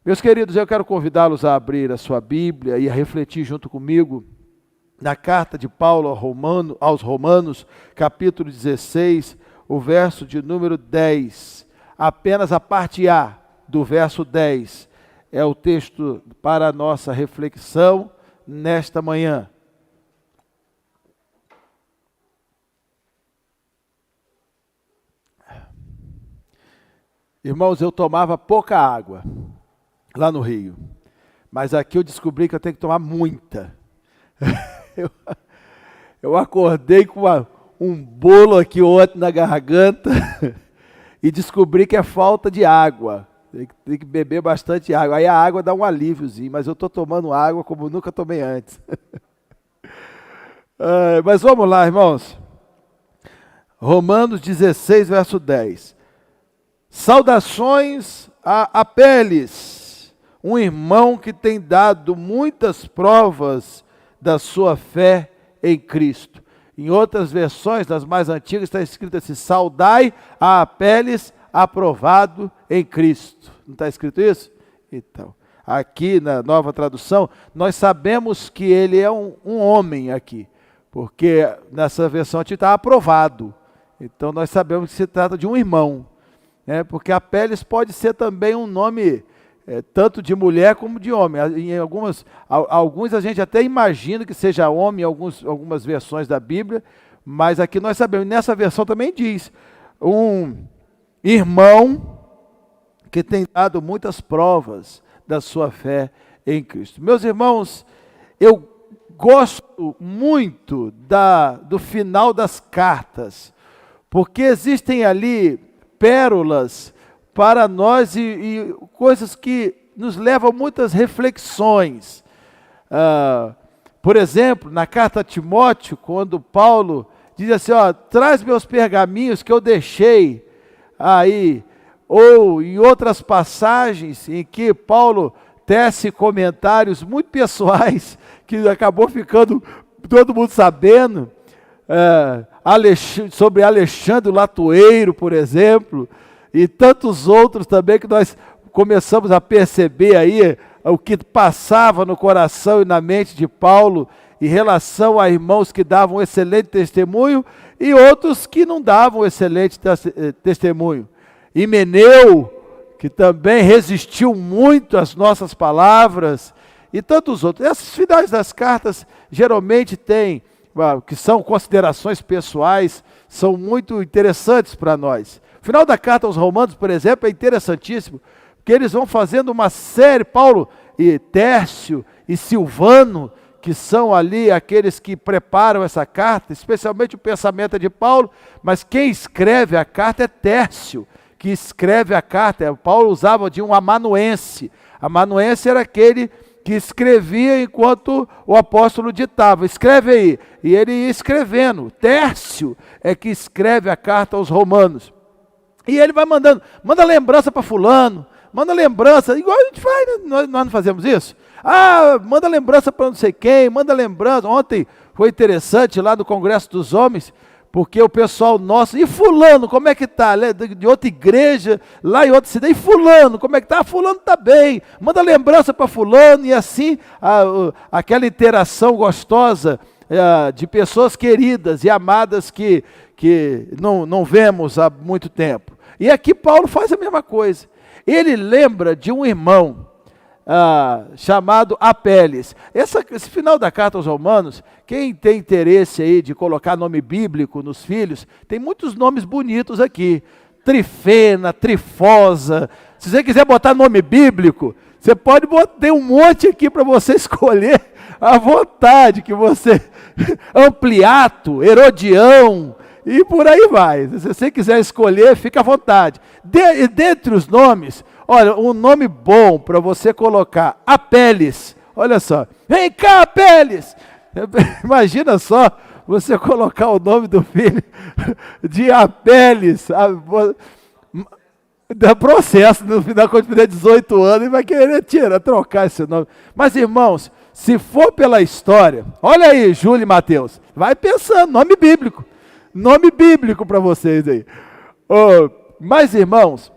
Meus queridos, eu quero convidá-los a abrir a sua Bíblia e a refletir junto comigo na carta de Paulo aos Romanos, capítulo 16, o verso de número 10. Apenas a parte A do verso 10 é o texto para a nossa reflexão nesta manhã. Irmãos, eu tomava pouca água lá no Rio, mas aqui eu descobri que eu tenho que tomar muita. Eu acordei com um bolo aqui ontem na garganta e descobri que é falta de água. Tem que beber bastante água. Aí a água dá um alíviozinho, mas eu estou tomando água como nunca tomei antes. Mas vamos lá, irmãos. Romanos 16, verso 10. Saudações a Apeles, um irmão que tem dado muitas provas da sua fé em Cristo. Em outras versões, nas mais antigas, está escrito assim: saudai a Apeles, aprovado em Cristo. Não está escrito isso? Então, aqui na nova tradução, nós sabemos que ele é um homem aqui, porque nessa versão aqui está aprovado. Então, nós sabemos que se trata de um irmão. Porque Apeles pode ser também um nome tanto de mulher como de homem. Em alguns a gente até imagina que seja homem em algumas versões da Bíblia, mas aqui nós sabemos, nessa versão também diz, um irmão que tem dado muitas provas da sua fé em Cristo. Meus irmãos, eu gosto muito do final das cartas, porque existem ali pérolas para nós e coisas que nos levam a muitas reflexões. Por exemplo, na carta a Timóteo, quando Paulo diz assim, traz meus pergaminhos que eu deixei aí, ou em outras passagens em que Paulo tece comentários muito pessoais, que acabou ficando todo mundo sabendo, sobre Alexandre Latoeiro, por exemplo, e tantos outros também que nós começamos a perceber aí o que passava no coração e na mente de Paulo em relação a irmãos que davam excelente testemunho e outros que não davam excelente testemunho. Himeneu, que também resistiu muito às nossas palavras, e tantos outros. Esses finais das cartas geralmente têm que são considerações pessoais, são muito interessantes para nós. O final da carta aos Romanos, por exemplo, é interessantíssimo, porque eles vão fazendo uma série, Paulo e Tércio e Silvano, que são ali aqueles que preparam essa carta, especialmente o pensamento é de Paulo, mas quem escreve a carta é Tércio, que escreve a carta. Paulo usava de um amanuense. Amanuense era aquele que escrevia enquanto o apóstolo ditava. Escreve aí. E ele ia escrevendo. Tércio é que escreve a carta aos Romanos. E ele vai mandando, manda lembrança para fulano, manda lembrança, igual a gente faz, né? Nós não fazemos isso? Manda lembrança para não sei quem, manda lembrança. Ontem foi interessante lá no Congresso dos Homens, porque o pessoal nosso, e fulano, como é que está? De outra igreja, lá em outra cidade, e fulano, como é que está? Fulano está bem, manda lembrança para fulano, e assim, aquela interação gostosa de pessoas queridas e amadas que não vemos há muito tempo. E aqui Paulo faz a mesma coisa. Ele lembra de um irmão chamado Apeles. Esse final da carta aos Romanos, quem tem interesse aí de colocar nome bíblico nos filhos, tem muitos nomes bonitos aqui. Trifena, Trifosa. Se você quiser botar nome bíblico, você pode botar, tem um monte aqui para você escolher à vontade, que você... Ampliato, Herodião, e por aí vai. Se você quiser escolher, fica à vontade. Dentre os nomes, olha, um nome bom para você colocar, Apeles. Olha só, vem cá, Apeles. Imagina só, você colocar o nome do filho de Apeles. Dá processo, no final, quando tiver 18 anos, e vai querer trocar esse nome. Mas, irmãos, se for pela história, olha aí, Júlio e Mateus, vai pensando, nome bíblico para vocês aí. Mas, irmãos,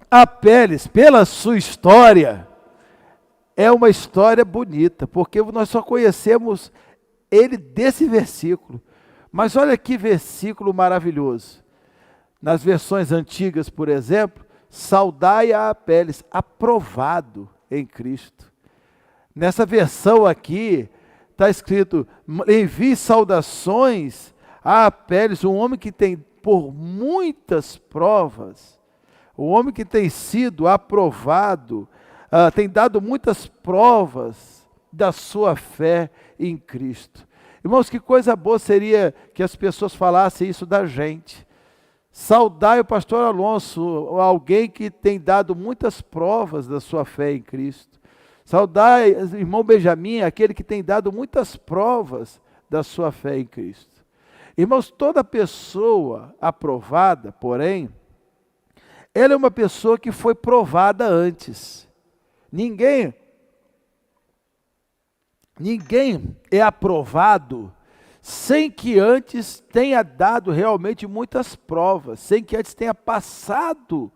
Apeles, pela sua história, é uma história bonita, porque nós só conhecemos ele desse versículo. Mas olha que versículo maravilhoso. Nas versões antigas, por exemplo, saudai a Apeles, aprovado em Cristo. Nessa versão aqui, está escrito, envie saudações a Apeles, um homem que tem por muitas provas, um homem que tem sido aprovado, tem dado muitas provas da sua fé em Cristo. Irmãos, que coisa boa seria que as pessoas falassem isso da gente. Saudai o pastor Alonso, alguém que tem dado muitas provas da sua fé em Cristo. Saudai o irmão Benjamin, aquele que tem dado muitas provas da sua fé em Cristo. Irmãos, toda pessoa aprovada, porém, ela é uma pessoa que foi provada antes. Ninguém é aprovado sem que antes tenha dado realmente muitas provas, sem que antes tenha passado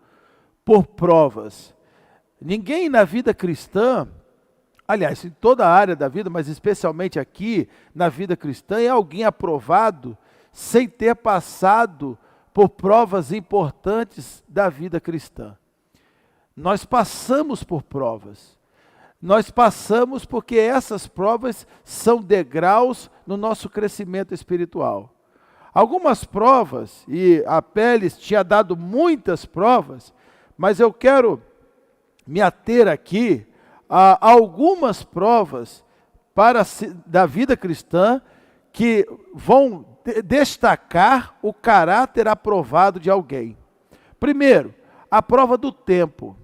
por provas. Ninguém na vida cristã, aliás, em toda a área da vida, mas especialmente aqui na vida cristã, é alguém aprovado sem ter passado por provas importantes da vida cristã. Nós passamos por provas. Nós passamos porque essas provas são degraus no nosso crescimento espiritual. Algumas provas, e Apeles tinha dado muitas provas, mas eu quero me ater aqui a algumas provas da vida cristã que vão destacar o caráter aprovado de alguém. Primeiro, a prova do tempo.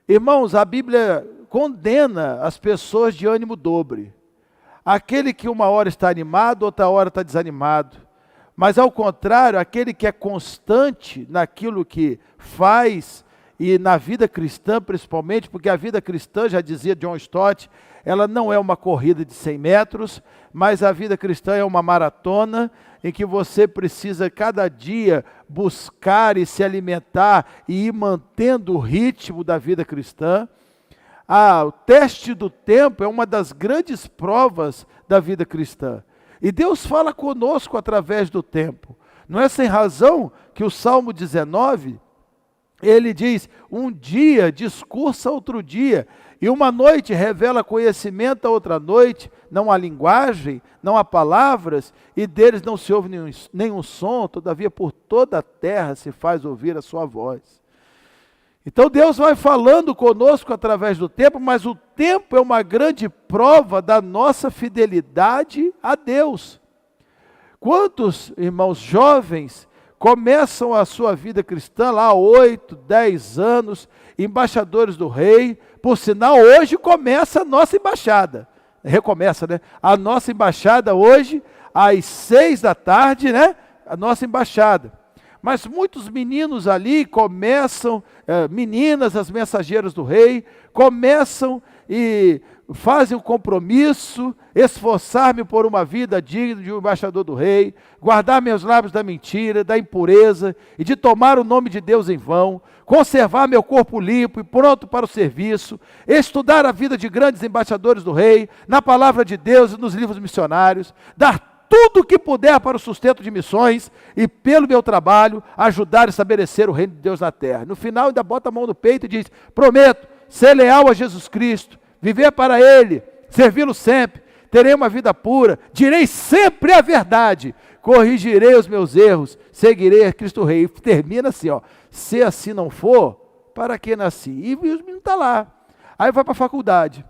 Irmãos, a Bíblia condena as pessoas de ânimo dobre. Aquele que uma hora está animado, outra hora está desanimado. Mas ao contrário, aquele que é constante naquilo que faz, e na vida cristã principalmente, porque a vida cristã, já dizia John Stott, ela não é uma corrida de 100 metros, mas a vida cristã é uma maratona, em que você precisa cada dia buscar e se alimentar e ir mantendo o ritmo da vida cristã. O teste do tempo é uma das grandes provas da vida cristã. E Deus fala conosco através do tempo. Não é sem razão que o Salmo 19, ele diz, um dia discursa outro dia, e uma noite revela conhecimento a outra noite, não há linguagem, não há palavras, e deles não se ouve nenhum som, todavia por toda a terra se faz ouvir a sua voz. Então Deus vai falando conosco através do tempo, mas o tempo é uma grande prova da nossa fidelidade a Deus. Quantos irmãos jovens começam a sua vida cristã lá 8, 10 anos, embaixadores do rei, por sinal hoje começa a nossa embaixada, recomeça, né? A nossa embaixada hoje, às 6 da tarde, né? A nossa embaixada. Mas muitos meninos ali começam, meninas, as mensageiras do rei, começam e fazem o compromisso, esforçar-me por uma vida digna de um embaixador do rei, guardar meus lábios da mentira, da impureza e de tomar o nome de Deus em vão, conservar meu corpo limpo e pronto para o serviço, estudar a vida de grandes embaixadores do rei, na palavra de Deus e nos livros missionários, dar tudo o que puder para o sustento de missões e, pelo meu trabalho, ajudar a estabelecer o reino de Deus na terra. No final, ainda bota a mão no peito e diz, prometo ser leal a Jesus Cristo, viver para Ele, servi-lo sempre, terei uma vida pura, direi sempre a verdade, corrigirei os meus erros, seguirei a Cristo Rei. E termina assim, ó, se assim não for, para que nasci? E os meninos estão lá. Aí vai para a faculdade.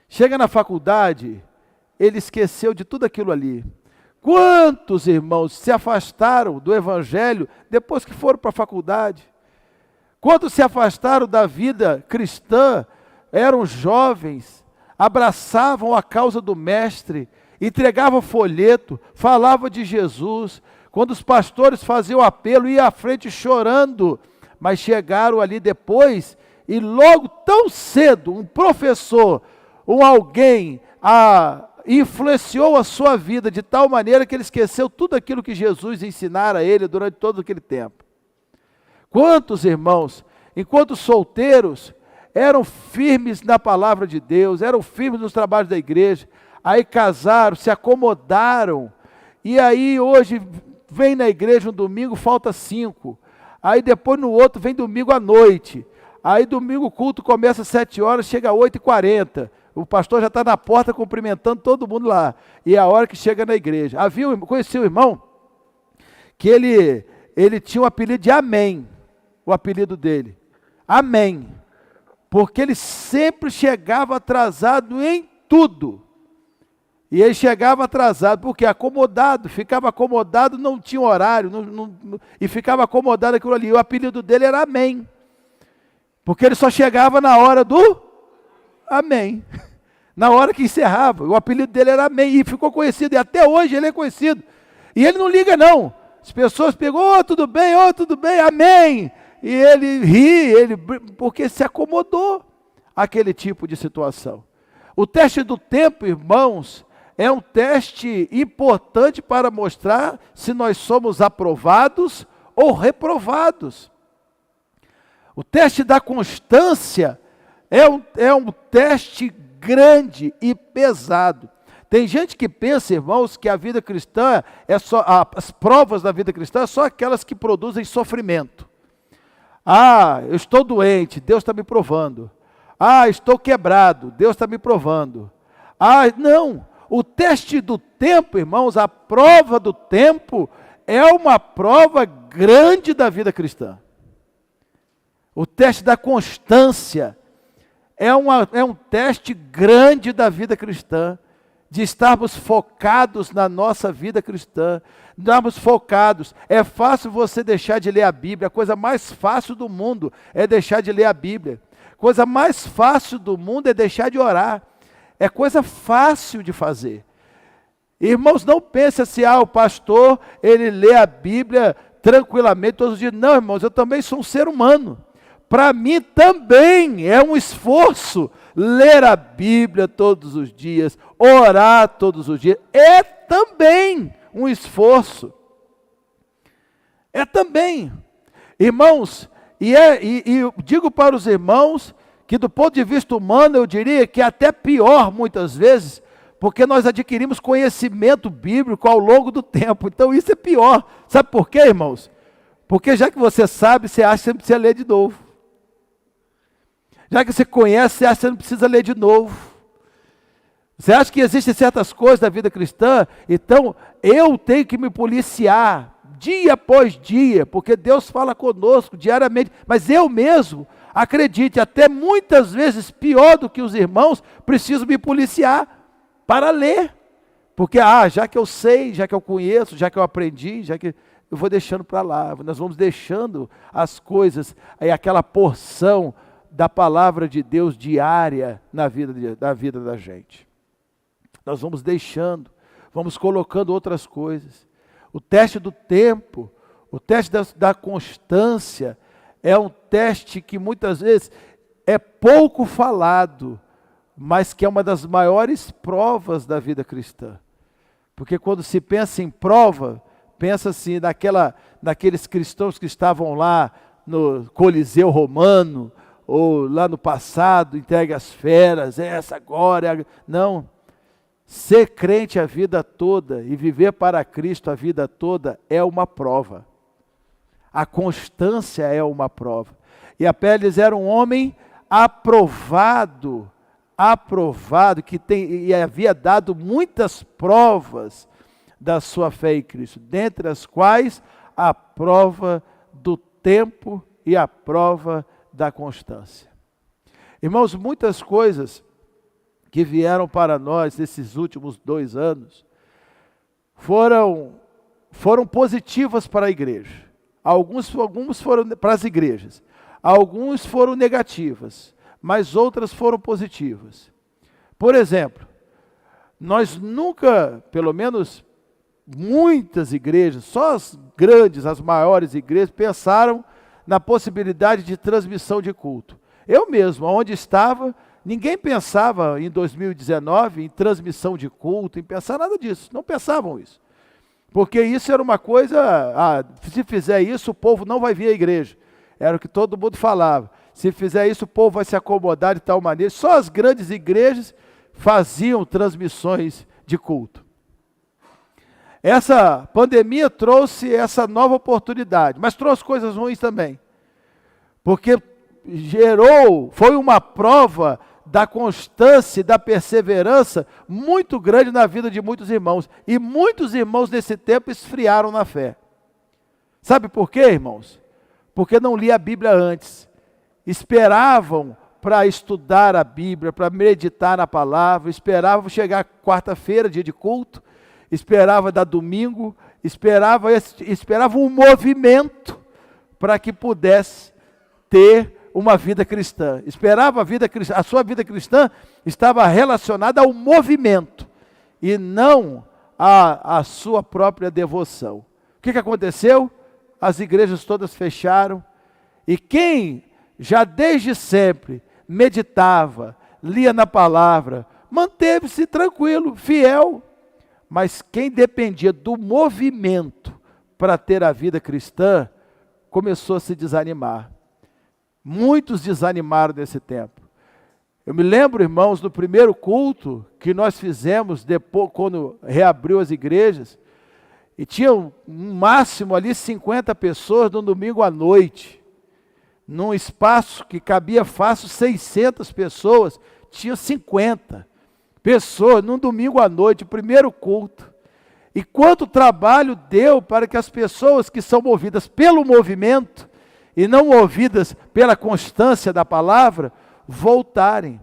Chega na faculdade, ele esqueceu de tudo aquilo ali. Quantos irmãos se afastaram do Evangelho depois que foram para a faculdade? Quantos se afastaram da vida cristã, eram jovens, abraçavam a causa do Mestre, entregavam folheto, falavam de Jesus. Quando os pastores faziam apelo, ia à frente chorando, mas chegaram ali depois e logo tão cedo, um professor, alguém influenciou a sua vida de tal maneira que ele esqueceu tudo aquilo que Jesus ensinara a ele durante todo aquele tempo. Quantos irmãos, enquanto solteiros, eram firmes na palavra de Deus, eram firmes nos trabalhos da igreja, aí casaram, se acomodaram, e aí hoje vem na igreja um domingo, falta 5, aí depois no outro vem domingo à noite, aí domingo o culto começa às 7 horas, chega às 8h40, o pastor já está na porta cumprimentando todo mundo lá, e é a hora que chega na igreja. Conheci um irmão, que ele tinha o apelido de Amém, o apelido dele, Amém, porque ele sempre chegava atrasado em tudo, e ele chegava atrasado, porque acomodado, ficava acomodado, não tinha horário, e ficava acomodado aquilo ali, o apelido dele era Amém, porque ele só chegava na hora do Amém, na hora que encerrava, o apelido dele era Amém, e ficou conhecido, e até hoje ele é conhecido, e ele não liga não, as pessoas pegam, tudo bem, Amém, e ele ri, porque se acomodou àquele tipo de situação. O teste do tempo, irmãos, é um teste importante para mostrar se nós somos aprovados ou reprovados. O teste da constância é um teste grande e pesado. Tem gente que pensa, irmãos, que a vida cristã as provas da vida cristã são aquelas que produzem sofrimento. Eu estou doente, Deus está me provando. Estou quebrado, Deus está me provando. Não, o teste do tempo, irmãos, a prova do tempo é uma prova grande da vida cristã. O teste da constância é um teste grande da vida cristã, de estarmos focados na nossa vida cristã, estarmos focados. É fácil você deixar de ler a Bíblia, a coisa mais fácil do mundo é deixar de ler a Bíblia, coisa mais fácil do mundo é deixar de orar, é coisa fácil de fazer. Irmãos, não pense assim, o pastor, ele lê a Bíblia tranquilamente todos os dias. Não, irmãos, eu também sou um ser humano, para mim também é um esforço ler a Bíblia todos os dias, orar todos os dias, é também um esforço, é também, irmãos, e eu digo para os irmãos, que do ponto de vista humano, eu diria que é até pior muitas vezes, porque nós adquirimos conhecimento bíblico ao longo do tempo, então isso é pior, sabe por quê, irmãos? Porque já que você sabe, você acha que você não precisa ler de novo. Já que você conhece, você acha que você não precisa ler de novo. Você acha que existem certas coisas da vida cristã? Então, eu tenho que me policiar, dia após dia, porque Deus fala conosco diariamente. Mas eu mesmo, acredite, até muitas vezes pior do que os irmãos, preciso me policiar para ler. Porque, já que eu sei, já que eu conheço, já que eu aprendi, já que eu vou deixando para lá. Nós vamos deixando as coisas, aí aquela porção da palavra de Deus diária na vida da gente. Nós vamos deixando, vamos colocando outras coisas. O teste do tempo, o teste da constância, é um teste que muitas vezes é pouco falado, mas que é uma das maiores provas da vida cristã. Porque quando se pensa em prova, pensa assim, naqueles cristãos que estavam lá no Coliseu Romano, ou lá no passado, entregue às feras, essa agora, não. Ser crente a vida toda e viver para Cristo a vida toda é uma prova. A constância é uma prova. E Apéles era um homem aprovado, e havia dado muitas provas da sua fé em Cristo, dentre as quais a prova do tempo e a prova da constância. Irmãos, muitas coisas que vieram para nós nesses últimos 2 anos foram positivas para a igreja. Alguns foram para as igrejas, alguns foram negativas, mas outras foram positivas. Por exemplo, nós nunca, pelo menos muitas igrejas, só as grandes, as maiores igrejas, pensaram na possibilidade de transmissão de culto. Eu mesmo, onde estava, ninguém pensava em 2019 em transmissão de culto, em pensar nada disso, não pensavam isso. Porque isso era uma coisa, se fizer isso, o povo não vai vir à igreja. Era o que todo mundo falava. se fizer isso, o povo vai se acomodar de tal maneira. Só as grandes igrejas faziam transmissões de culto. Essa pandemia trouxe essa nova oportunidade, mas trouxe coisas ruins também. Porque foi uma prova da constância e da perseverança muito grande na vida de muitos irmãos. E muitos irmãos nesse tempo esfriaram na fé. Sabe por quê, irmãos? Porque não lia a Bíblia antes. Esperavam para estudar a Bíblia, para meditar na palavra, esperavam chegar quarta-feira, dia de culto, esperava dar domingo, esperava um movimento para que pudesse ter uma vida cristã. Esperava a vida cristã. A sua vida cristã estava relacionada ao movimento e não à sua própria devoção. O que aconteceu? As igrejas todas fecharam e quem já desde sempre meditava, lia na palavra, manteve-se tranquilo, fiel. Mas quem dependia do movimento para ter a vida cristã, começou a se desanimar. Muitos desanimaram nesse tempo. Eu me lembro, irmãos, do primeiro culto que nós fizemos, depois, quando reabriu as igrejas, e tinha um máximo ali 50 pessoas no domingo à noite. Num espaço que cabia fácil 600 pessoas, tinha 50 pessoas num domingo à noite, o primeiro culto. E quanto trabalho deu para que as pessoas que são movidas pelo movimento e não movidas pela constância da palavra, voltarem.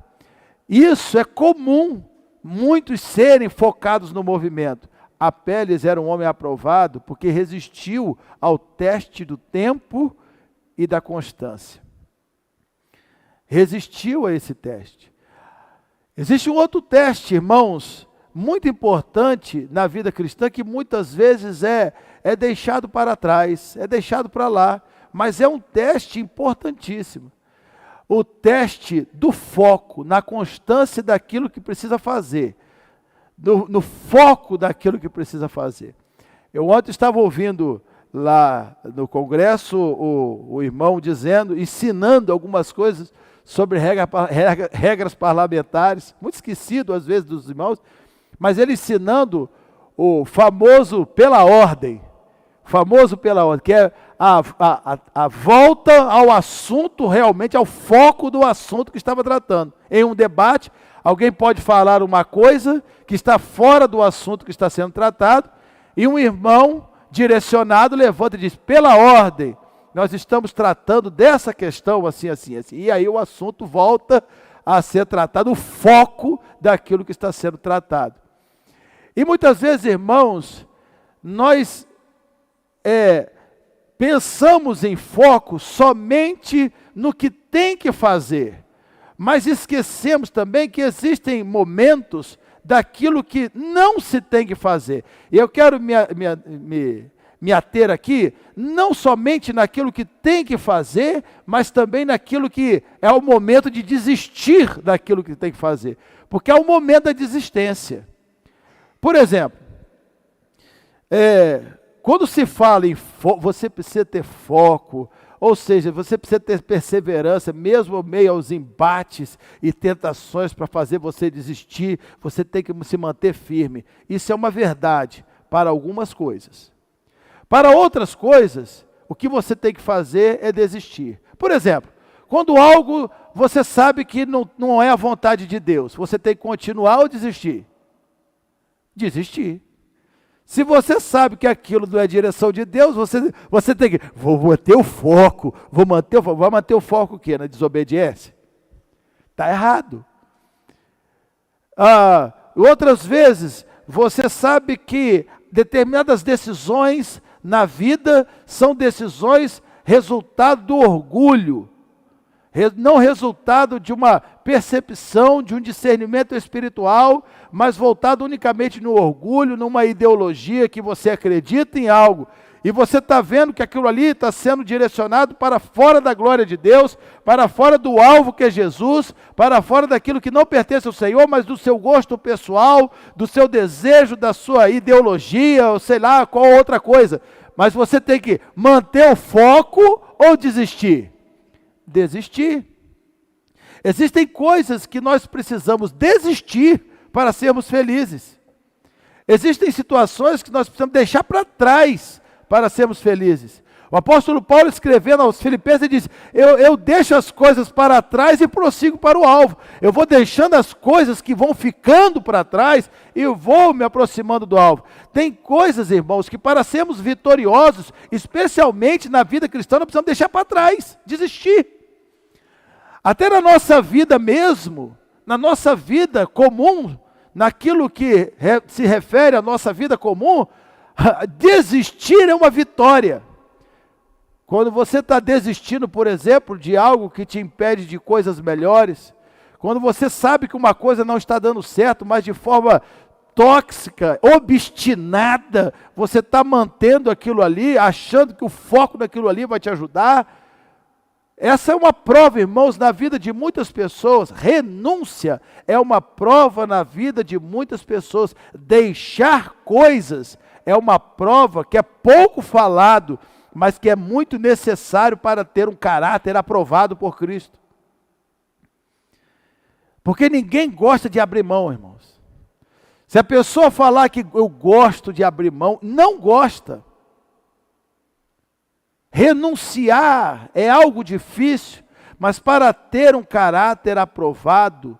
Isso é comum, muitos serem focados no movimento. Apeles era um homem aprovado porque resistiu ao teste do tempo e da constância. Resistiu a esse teste. Existe um outro teste, irmãos, muito importante na vida cristã, que muitas vezes é deixado para trás, é deixado para lá, mas é um teste importantíssimo. O teste do foco, na constância daquilo que precisa fazer, no foco daquilo que precisa fazer. Eu ontem estava ouvindo lá no congresso o irmão dizendo, ensinando algumas coisas sobre regras parlamentares, muito esquecido às vezes dos irmãos, mas ele ensinando o famoso pela ordem, que é a volta ao assunto, realmente ao foco do assunto que estava tratando. Em um debate, alguém pode falar uma coisa que está fora do assunto que está sendo tratado, e um irmão direcionado levanta e diz, pela ordem, nós estamos tratando dessa questão assim, assim, assim. E aí o assunto volta a ser tratado, o foco daquilo que está sendo tratado. E muitas vezes, irmãos, nós pensamos em foco somente no que tem que fazer, mas esquecemos também que existem momentos daquilo que não se tem que fazer. E eu quero me ater aqui, não somente naquilo que tem que fazer, mas também naquilo que é o momento de desistir daquilo que tem que fazer. Porque é o momento da desistência. Por exemplo, quando se fala em foco, você precisa ter foco, ou seja, você precisa ter perseverança, mesmo ao meio aos embates e tentações para fazer você desistir, você tem que se manter firme. Isso é uma verdade para algumas coisas. Para outras coisas, o que você tem que fazer é desistir. Por exemplo, quando algo você sabe que não é a vontade de Deus, você tem que continuar ou desistir? Desistir. Se você sabe que aquilo não é a direção de Deus, você tem que, vou manter o foco, vai manter o foco o quê? Na desobediência? Está errado. Outras vezes, você sabe que determinadas decisões na vida são decisões resultado do orgulho, não resultado de uma percepção, de um discernimento espiritual, mas voltado unicamente no orgulho, numa ideologia que você acredita em algo, e você está vendo que aquilo ali está sendo direcionado para fora da glória de Deus, para fora do alvo que é Jesus, para fora daquilo que não pertence ao Senhor, mas do seu gosto pessoal, do seu desejo, da sua ideologia, ou sei lá, qual outra coisa. Mas você tem que manter o foco ou desistir? desistir. Existem coisas que nós precisamos desistir para sermos felizes. Existem situações que nós precisamos deixar para trás para sermos felizes. O apóstolo Paulo, escrevendo aos Filipenses, diz: eu deixo as coisas para trás e prossigo para o alvo. Eu vou deixando as coisas que vão ficando para trás e vou me aproximando do alvo. Tem coisas, irmãos, que para sermos vitoriosos, especialmente na vida cristã, nós precisamos deixar para trás, desistir. Até na nossa vida mesmo, na nossa vida comum, naquilo que se refere à nossa vida comum, desistir é uma vitória. Quando você está desistindo, por exemplo, de algo que te impede de coisas melhores, quando você sabe que uma coisa não está dando certo, mas de forma tóxica, obstinada, você está mantendo aquilo ali, achando que o foco daquilo ali vai te ajudar. Essa é uma prova, irmãos, na vida de muitas pessoas. Renúncia é uma prova na vida de muitas pessoas. Deixar coisas é uma prova que é pouco falado, mas que é muito necessário para ter um caráter aprovado por Cristo. Porque ninguém gosta de abrir mão, irmãos. Se a pessoa falar que eu gosto de abrir mão, não gosta. Renunciar é algo difícil, mas para ter um caráter aprovado,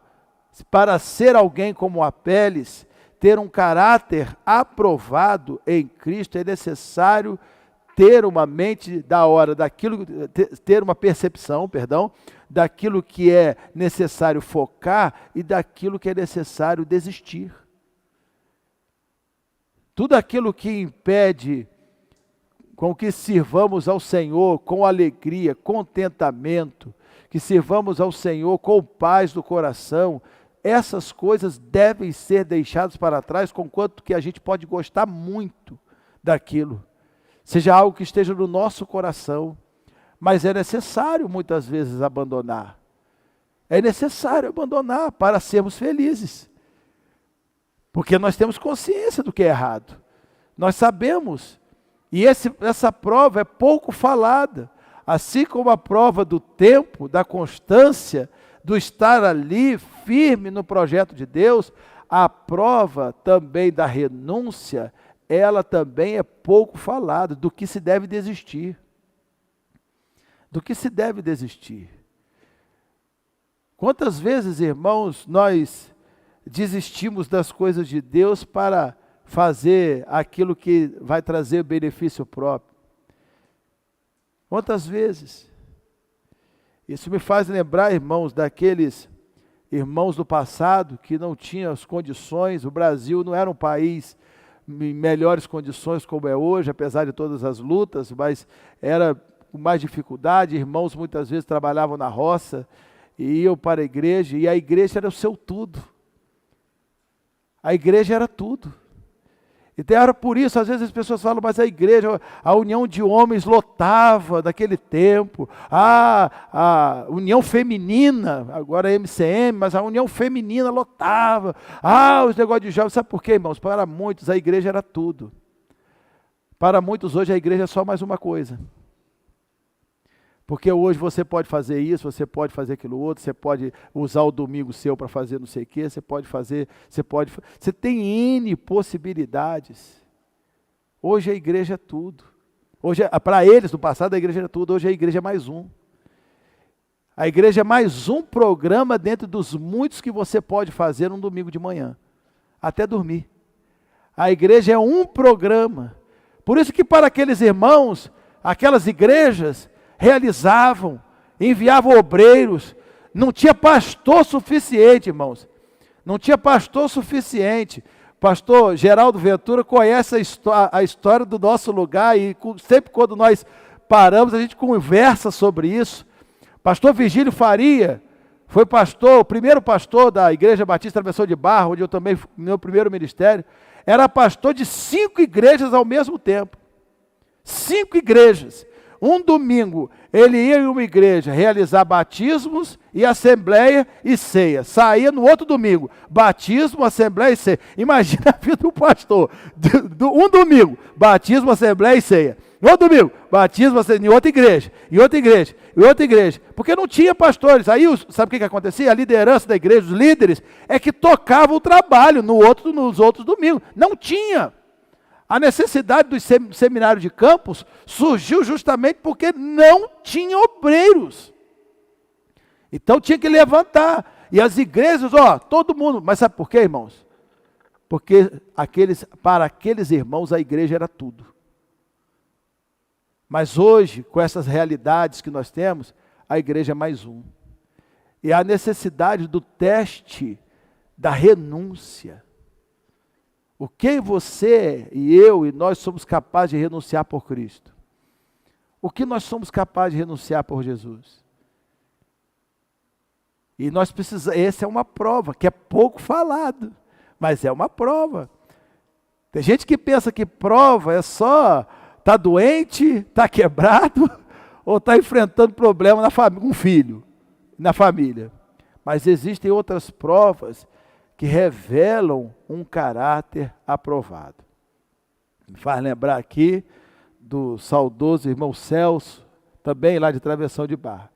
para ser alguém como Apeles, ter um caráter aprovado em Cristo, é necessário ter uma mente da hora, ter uma percepção, daquilo que é necessário focar e daquilo que é necessário desistir. Tudo aquilo que impede com que sirvamos ao Senhor com alegria, contentamento, que sirvamos ao Senhor com paz do coração, essas coisas devem ser deixadas para trás, conquanto que a gente pode gostar muito daquilo. Seja algo que esteja no nosso coração, mas é necessário muitas vezes abandonar. É necessário abandonar para sermos felizes. Porque nós temos consciência do que é errado. Nós sabemos. E essa prova é pouco falada. Assim como a prova do tempo, da constância, do estar ali firme no projeto de Deus, a prova também da renúncia, ela também é pouco falada, do que se deve desistir. Do que se deve desistir. Quantas vezes, irmãos, nós desistimos das coisas de Deus para fazer aquilo que vai trazer benefício próprio? Quantas vezes? Isso me faz lembrar, irmãos, daqueles irmãos do passado que não tinham as condições. O Brasil não era um país em melhores condições como é hoje, apesar de todas as lutas, mas era com mais dificuldade. Irmãos muitas vezes trabalhavam na roça e iam para a igreja, e a igreja era o seu tudo. A igreja era tudo. Então era por isso, às vezes as pessoas falam, mas a igreja, a união de homens lotava naquele tempo, a união feminina, agora é MCM, mas a união feminina lotava, os negócios de jovens. Sabe por quê, irmãos? Para muitos a igreja era tudo. Para muitos hoje a igreja é só mais uma coisa. Porque hoje você pode fazer isso, você pode fazer aquilo outro, você pode usar o domingo seu para fazer não sei o quê, você tem N possibilidades. Hoje a igreja é tudo. Hoje, para eles, no passado, a igreja era tudo, hoje a igreja é mais um. A igreja é mais um programa dentro dos muitos que você pode fazer num domingo de manhã, até dormir. A igreja é um programa. Por isso que para aqueles irmãos, aquelas igrejas realizavam, enviavam obreiros, não tinha pastor suficiente, irmãos, não tinha pastor suficiente. Pastor Geraldo Ventura conhece a história do nosso lugar, e sempre quando nós paramos, a gente conversa sobre isso. Pastor Virgílio Faria foi pastor, o primeiro pastor da Igreja Batista Travessão de Barra, onde eu também, no meu primeiro ministério, era pastor de 5 igrejas ao mesmo tempo. 5 igrejas. um domingo, ele ia em uma igreja realizar batismos e assembleia e ceia. Saía no outro domingo, batismo, assembleia e ceia. Imagina a vida do pastor. Um domingo, batismo, assembleia e ceia. No outro domingo, batismo, em outra igreja, em outra igreja, em outra igreja. Porque não tinha pastores. Aí, sabe o que acontecia? A liderança da igreja, os líderes, é que tocavam o trabalho nos outros domingos. Não tinha. A necessidade do seminário de campus surgiu justamente porque não tinha obreiros. Então tinha que levantar. E as igrejas, todo mundo. Mas sabe por quê, irmãos? Porque para aqueles irmãos a igreja era tudo. Mas hoje, com essas realidades que nós temos, a igreja é mais um. E a necessidade do teste da renúncia. O que você e eu e nós somos capazes de renunciar por Cristo? O que nós somos capazes de renunciar por Jesus? E nós precisamos, essa é uma prova, que é pouco falado, mas é uma prova. Tem gente que pensa que prova é só está doente, está quebrado, ou está enfrentando problema na família, com um filho, na família. Mas existem outras provas que revelam um caráter aprovado. Me faz lembrar aqui do saudoso irmão Celso, também lá de Travessão de Barra.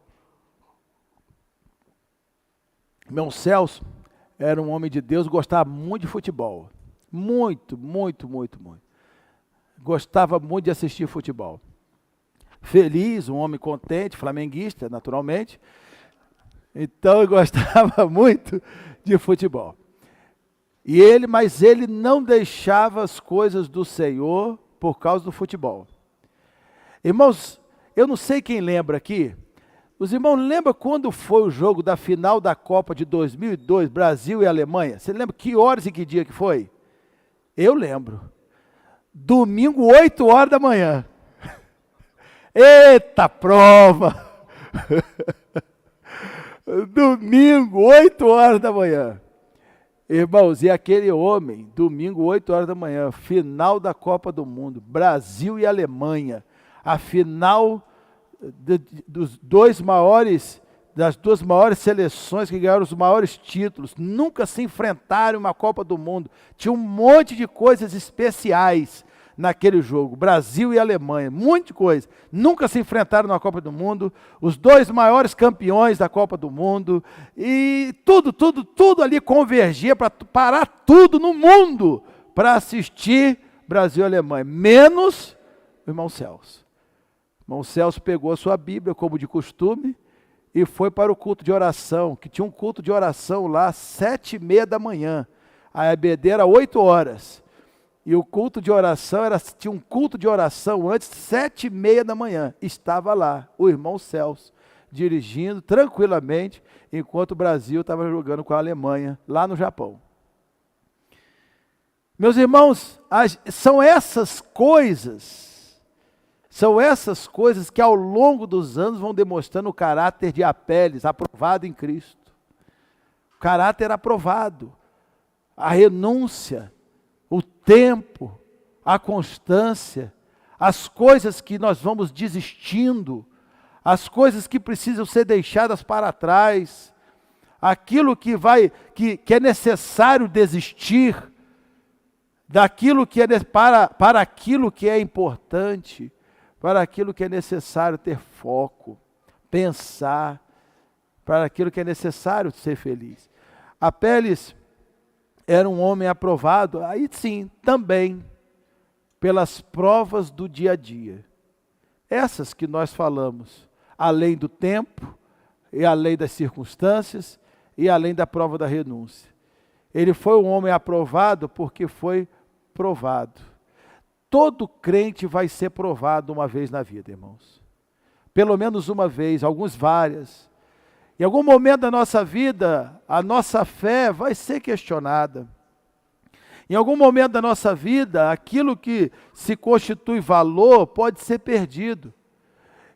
Irmão Celso era um homem de Deus, gostava muito de futebol. Muito, muito, muito, muito. Gostava muito de assistir futebol. Feliz, um homem contente, flamenguista, naturalmente. Então, eu gostava muito de futebol. Mas ele não deixava as coisas do Senhor por causa do futebol. Irmãos, eu não sei quem lembra aqui. Os irmãos lembram quando foi o jogo da final da Copa de 2002, Brasil e Alemanha? Você lembra que horas e que dia que foi? Eu lembro. Domingo, 8 horas da manhã. Eita prova! Domingo, 8 horas da manhã. Irmãos, e aquele homem, domingo, 8 horas da manhã, final da Copa do Mundo, Brasil e Alemanha, a final das duas maiores seleções que ganharam os maiores títulos, nunca se enfrentaram em uma Copa do Mundo, tinha um monte de coisas especiais naquele jogo, Brasil e Alemanha, muita coisa, nunca se enfrentaram na Copa do Mundo, os dois maiores campeões da Copa do Mundo, e tudo ali convergia para parar tudo no mundo, para assistir Brasil e Alemanha, menos o irmão Celso. O irmão Celso pegou a sua Bíblia, como de costume, e foi para o culto de oração, que tinha um culto de oração lá, 7h30 da manhã, a EBD era 8 horas, e o culto de oração, tinha um culto de oração antes, 7h30 da manhã. Estava lá, o irmão Celso, dirigindo tranquilamente, enquanto o Brasil estava jogando com a Alemanha, lá no Japão. Meus irmãos, são essas coisas que ao longo dos anos vão demonstrando o caráter de Apeles, aprovado em Cristo. O caráter aprovado, a renúncia, o tempo, a constância, as coisas que nós vamos desistindo, as coisas que precisam ser deixadas para trás, aquilo que é necessário desistir, daquilo que é para aquilo que é importante, para aquilo que é necessário ter foco, pensar, para aquilo que é necessário ser feliz. Apeles era um homem aprovado, aí sim, também, pelas provas do dia a dia. Essas que nós falamos, além do tempo, e além das circunstâncias, e além da prova da renúncia. Ele foi um homem aprovado porque foi provado. Todo crente vai ser provado uma vez na vida, irmãos. Pelo menos uma vez, alguns várias. Em algum momento da nossa vida, a nossa fé vai ser questionada. Em algum momento da nossa vida, aquilo que se constitui valor pode ser perdido.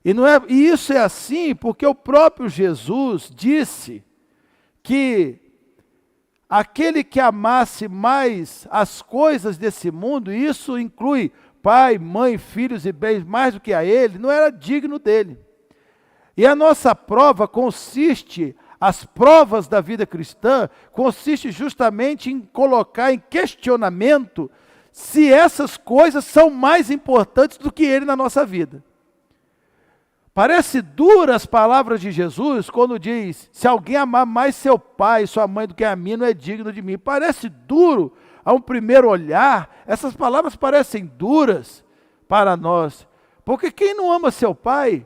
E isso é assim porque o próprio Jesus disse que aquele que amasse mais as coisas desse mundo, isso inclui pai, mãe, filhos e bens mais do que a ele, não era digno dele. E a nossa prova consiste, as provas da vida cristã, consiste justamente em colocar em questionamento se essas coisas são mais importantes do que ele na nossa vida. Parece duras as palavras de Jesus quando diz, se alguém amar mais seu pai e sua mãe do que a mim, não é digno de mim. Parece duro a um primeiro olhar, essas palavras parecem duras para nós. Porque quem não ama seu pai,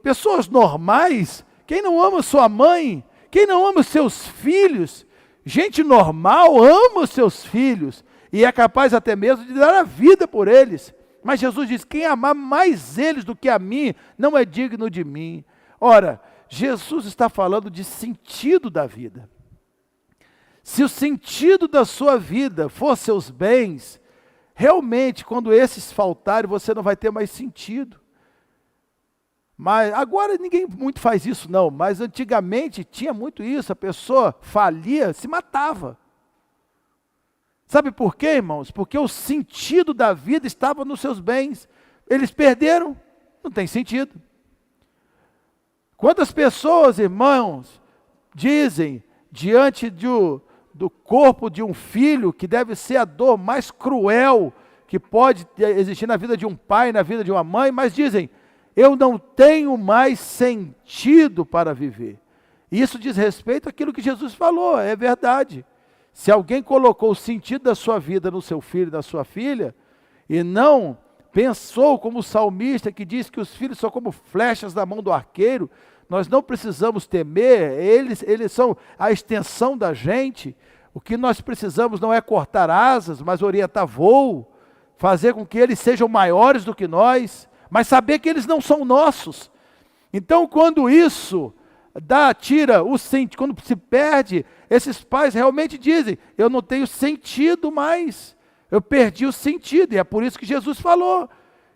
pessoas normais, quem não ama sua mãe, quem não ama seus filhos, gente normal ama os seus filhos e é capaz até mesmo de dar a vida por eles. Mas Jesus diz, quem amar mais eles do que a mim, não é digno de mim. Ora, Jesus está falando de sentido da vida. Se o sentido da sua vida for seus bens, realmente, quando esses faltarem, você não vai ter mais sentido. Mas agora ninguém muito faz isso não, mas antigamente tinha muito isso, a pessoa falia, se matava. Sabe por quê, irmãos? Porque o sentido da vida estava nos seus bens. Eles perderam, não tem sentido. Quantas pessoas, irmãos, dizem diante do corpo de um filho, que deve ser a dor mais cruel que pode existir na vida de um pai, na vida de uma mãe, mas dizem, eu não tenho mais sentido para viver. E isso diz respeito àquilo que Jesus falou, é verdade. Se alguém colocou o sentido da sua vida no seu filho e na sua filha, e não pensou como o salmista que diz que os filhos são como flechas na mão do arqueiro, nós não precisamos temer, eles são a extensão da gente. O que nós precisamos não é cortar asas, mas orientar voo, fazer com que eles sejam maiores do que nós, mas saber que eles não são nossos. Então, quando isso tira o sentido, quando se perde, esses pais realmente dizem, eu não tenho sentido mais, eu perdi o sentido, e é por isso que Jesus falou,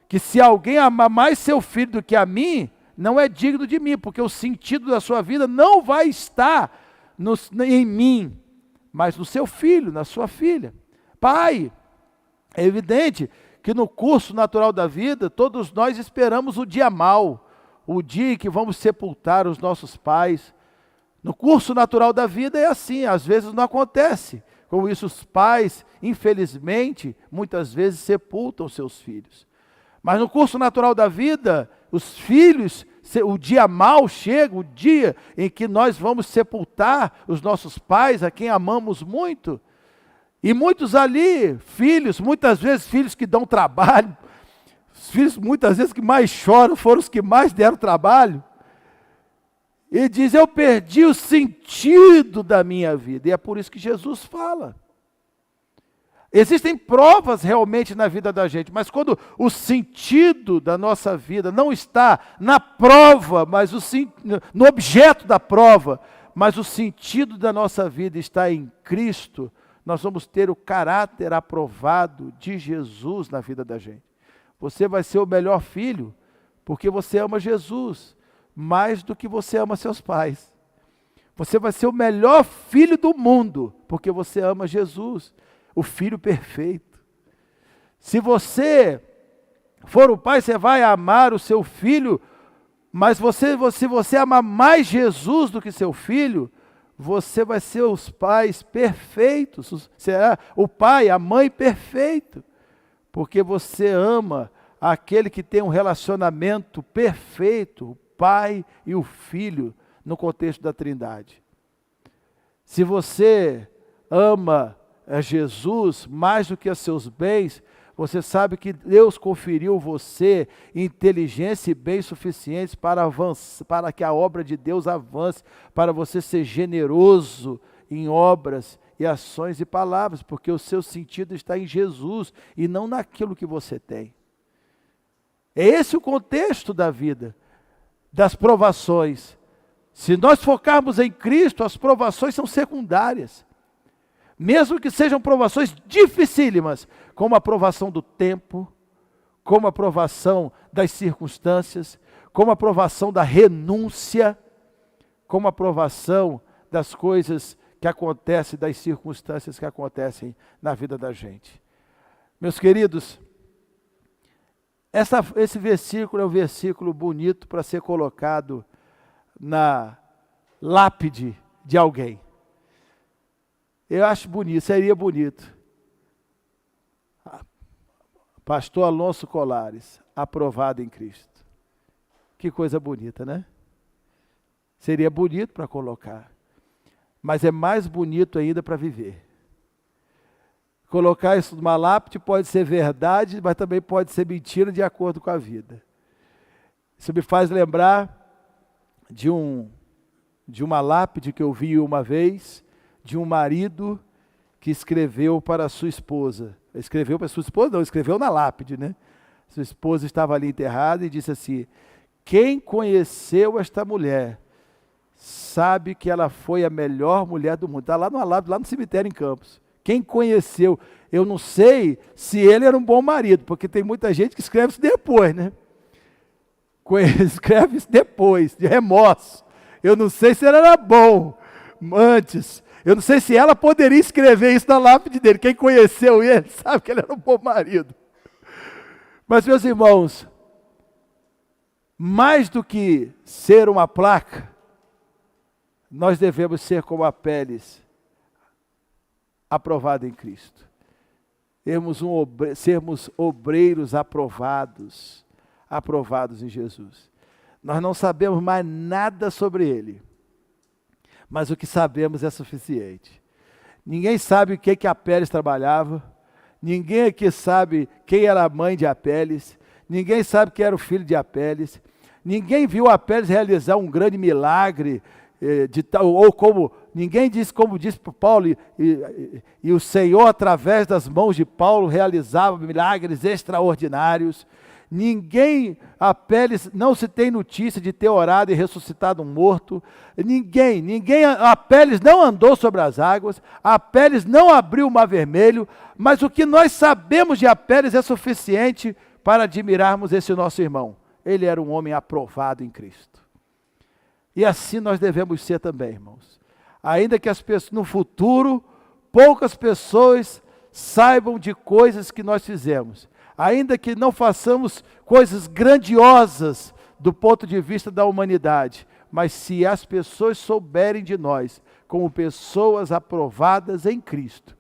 que se alguém amar mais seu filho do que a mim, não é digno de mim, porque o sentido da sua vida não vai estar em mim, mas no seu filho, na sua filha. Pai, é evidente que no curso natural da vida, todos nós esperamos o dia mau, o dia em que vamos sepultar os nossos pais. No curso natural da vida é assim, às vezes não acontece. Com isso, os pais, infelizmente, muitas vezes sepultam seus filhos. Mas no curso natural da vida, os filhos, o dia mau chega, o dia em que nós vamos sepultar os nossos pais, a quem amamos muito. E muitos ali, filhos, muitas vezes filhos que dão trabalho, os filhos muitas vezes que mais choram foram os que mais deram trabalho. E diz, eu perdi o sentido da minha vida. E é por isso que Jesus fala. Existem provas realmente na vida da gente, mas quando o sentido da nossa vida não está na prova, mas no objeto da prova, mas o sentido da nossa vida está em Cristo, nós vamos ter o caráter aprovado de Jesus na vida da gente. Você vai ser o melhor filho, porque você ama Jesus, mais do que você ama seus pais. Você vai ser o melhor filho do mundo, porque você ama Jesus, o filho perfeito. Se você for o pai, você vai amar o seu filho, mas se você amar mais Jesus do que seu filho, você vai ser os pais perfeitos, será o pai, a mãe perfeito, porque você ama aquele que tem um relacionamento perfeito, o pai e o filho, no contexto da Trindade. Se você ama a Jesus mais do que a seus bens, você sabe que Deus conferiu você inteligência e bens suficientes para avançar, para que a obra de Deus avance, para você ser generoso em obras e ações e palavras, porque o seu sentido está em Jesus e não naquilo que você tem. É esse o contexto da vida, das provações. Se nós focarmos em Cristo, as provações são secundárias. Mesmo que sejam provações dificílimas, como a provação do tempo, como a provação das circunstâncias, como a provação da renúncia, como a provação das coisas que acontecem, das circunstâncias que acontecem na vida da gente. Meus queridos, esse versículo é um versículo bonito para ser colocado na lápide de alguém. Eu acho bonito, seria bonito. Pastor Alonso Colares, aprovado em Cristo. Que coisa bonita, né? Seria bonito para colocar, mas é mais bonito ainda para viver. Colocar isso numa lápide pode ser verdade, mas também pode ser mentira de acordo com a vida. Isso me faz lembrar de uma lápide que eu vi uma vez, de um marido que escreveu para a sua esposa. Escreveu para a sua esposa? Não, escreveu na lápide, né? Sua esposa estava ali enterrada e disse assim: quem conheceu esta mulher sabe que ela foi a melhor mulher do mundo. Está lá no lápide, lá no cemitério em Campos. Quem conheceu, eu não sei se ele era um bom marido, porque tem muita gente que escreve isso depois, né? Escreve isso depois, de remorso. Eu não sei se ele era bom antes. Eu não sei se ela poderia escrever isso na lápide dele. Quem conheceu ele sabe que ele era um bom marido. Mas, meus irmãos, mais do que ser uma placa, nós devemos ser como Apeles, aprovado em Cristo. Sermos obreiros aprovados em Jesus. Nós não sabemos mais nada sobre ele, mas o que sabemos é suficiente. Ninguém sabe o que Apeles trabalhava, ninguém aqui sabe quem era a mãe de Apeles, ninguém sabe quem era o filho de Apeles, ninguém viu Apeles realizar um grande milagre, ninguém disse, como disse para Paulo, e o Senhor, através das mãos de Paulo, realizava milagres extraordinários. Ninguém, Apeles, não se tem notícia de ter orado e ressuscitado um morto. Ninguém, Apeles não andou sobre as águas, Apeles não abriu o mar vermelho, mas o que nós sabemos de Apeles é suficiente para admirarmos esse nosso irmão. Ele era um homem aprovado em Cristo. E assim nós devemos ser também, irmãos. Ainda que as pessoas, no futuro, poucas pessoas saibam de coisas que nós fizemos. Ainda que não façamos coisas grandiosas do ponto de vista da humanidade, mas se as pessoas souberem de nós como pessoas aprovadas em Cristo,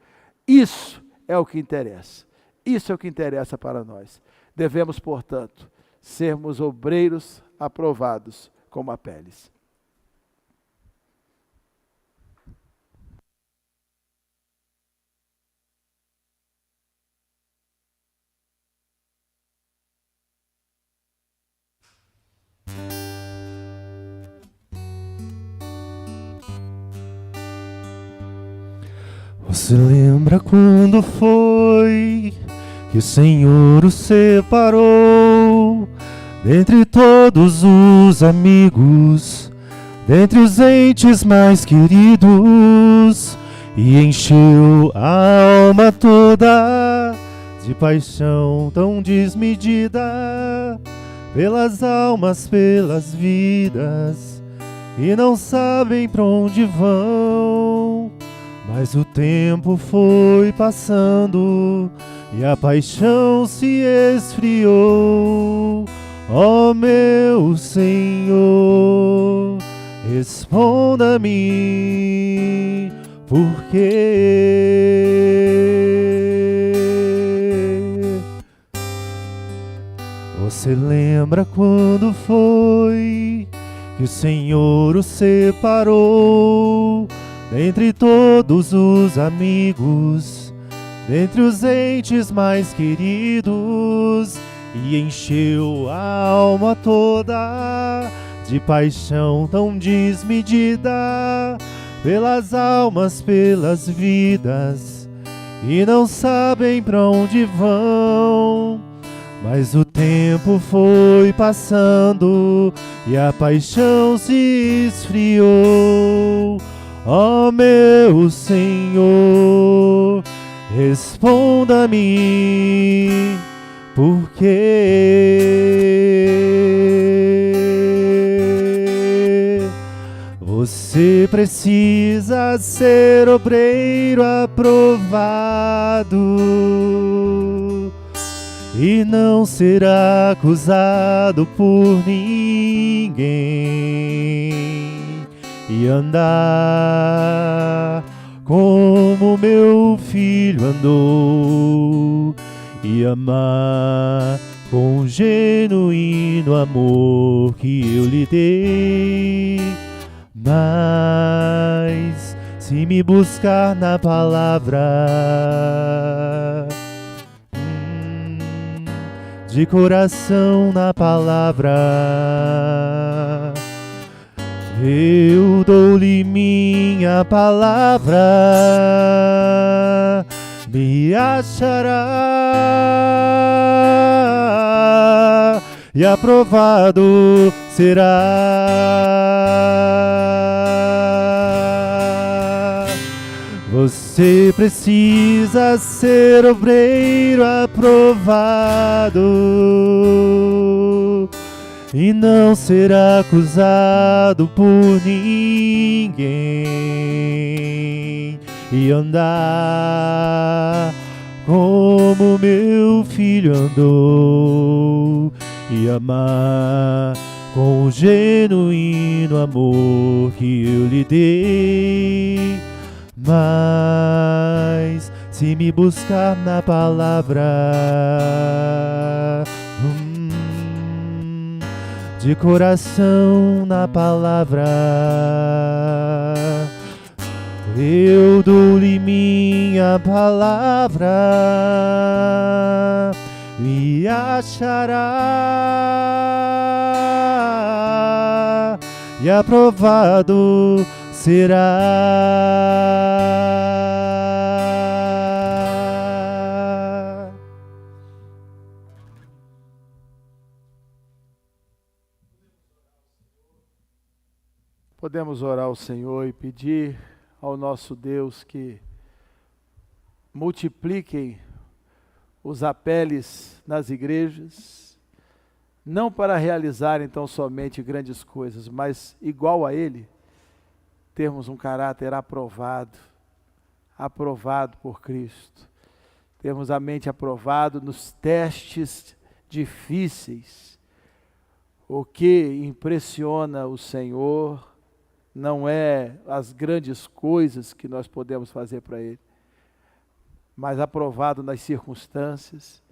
isso é o que interessa. Isso é o que interessa para nós. Devemos, portanto, sermos obreiros aprovados como Apeles. Você lembra quando foi que o Senhor o separou dentre todos os amigos, dentre os entes mais queridos, e encheu a alma toda de paixão tão desmedida pelas almas, pelas vidas, e não sabem para onde vão. Mas o tempo foi passando e a paixão se esfriou. Ó meu Senhor, responda-me, por quê? Você lembra quando foi que o Senhor o separou dentre todos os amigos, dentre os entes mais queridos, e encheu a alma toda de paixão tão desmedida pelas almas, pelas vidas, e não sabem para onde vão. Mas o tempo foi passando e a paixão se esfriou. Ó meu Senhor, responda-me, por quê? Você precisa ser obreiro aprovado. e não será acusado por ninguém, e andar como meu filho andou, e amar com genuíno amor que eu lhe dei. Mas se me buscar na palavra, de coração na palavra, eu dou-lhe minha palavra, me achará e aprovado será. Você precisa ser obreiro aprovado e não será acusado por ninguém, e andar como meu filho andou, e amar com o genuíno amor que eu lhe dei. Mas se me buscar na palavra, de coração na palavra, eu dou-lhe minha palavra, me achará e aprovado será. Podemos orar ao Senhor e pedir ao nosso Deus que multipliquem os apeles nas igrejas, não para realizarem tão somente grandes coisas, mas igual a Ele, termos um caráter aprovado por Cristo, termos a mente aprovada nos testes difíceis. O que impressiona o Senhor não é as grandes coisas que nós podemos fazer para Ele, mas aprovado nas circunstâncias,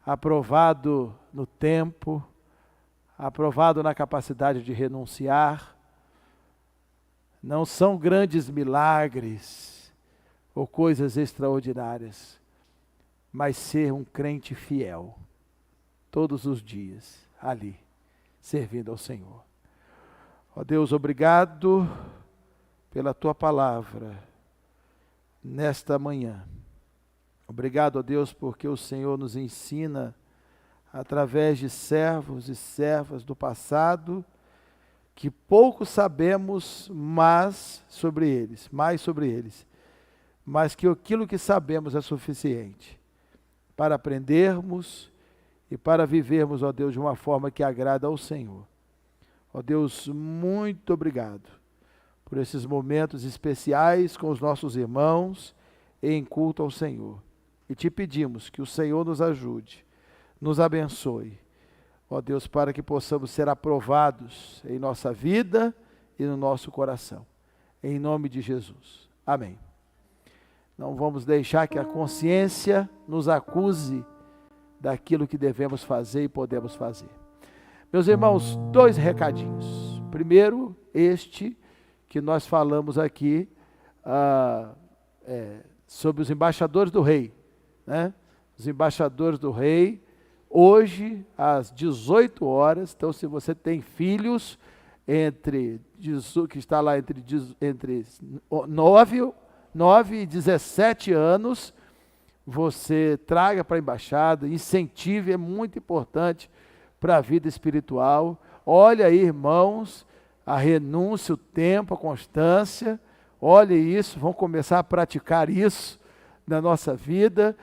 aprovado no tempo, aprovado na capacidade de renunciar. Não são grandes milagres ou coisas extraordinárias, mas ser um crente fiel, todos os dias, ali, servindo ao Senhor. Ó Deus, obrigado pela Tua palavra nesta manhã. Obrigado, ó Deus, porque o Senhor nos ensina através de servos e servas do passado, que pouco sabemos mais sobre eles, mas que aquilo que sabemos é suficiente para aprendermos e para vivermos, ó Deus, de uma forma que agrada ao Senhor. Ó Deus, muito obrigado por esses momentos especiais com os nossos irmãos em culto ao Senhor. E te pedimos que o Senhor nos ajude, nos abençoe, ó Deus, para que possamos ser aprovados em nossa vida e no nosso coração. Em nome de Jesus. Amém. Não vamos deixar que a consciência nos acuse daquilo que devemos fazer e podemos fazer. Meus irmãos, 2 recadinhos. Primeiro, este que nós falamos aqui sobre os embaixadores do rei, né? Os embaixadores do rei, hoje às 18 horas, então se você tem filhos que está lá entre 9 e 17 anos, você traga para a embaixada, incentive, é muito importante para a vida espiritual. Olha aí, irmãos, a renúncia, o tempo, a constância, olha isso, vamos começar a praticar isso na nossa vida.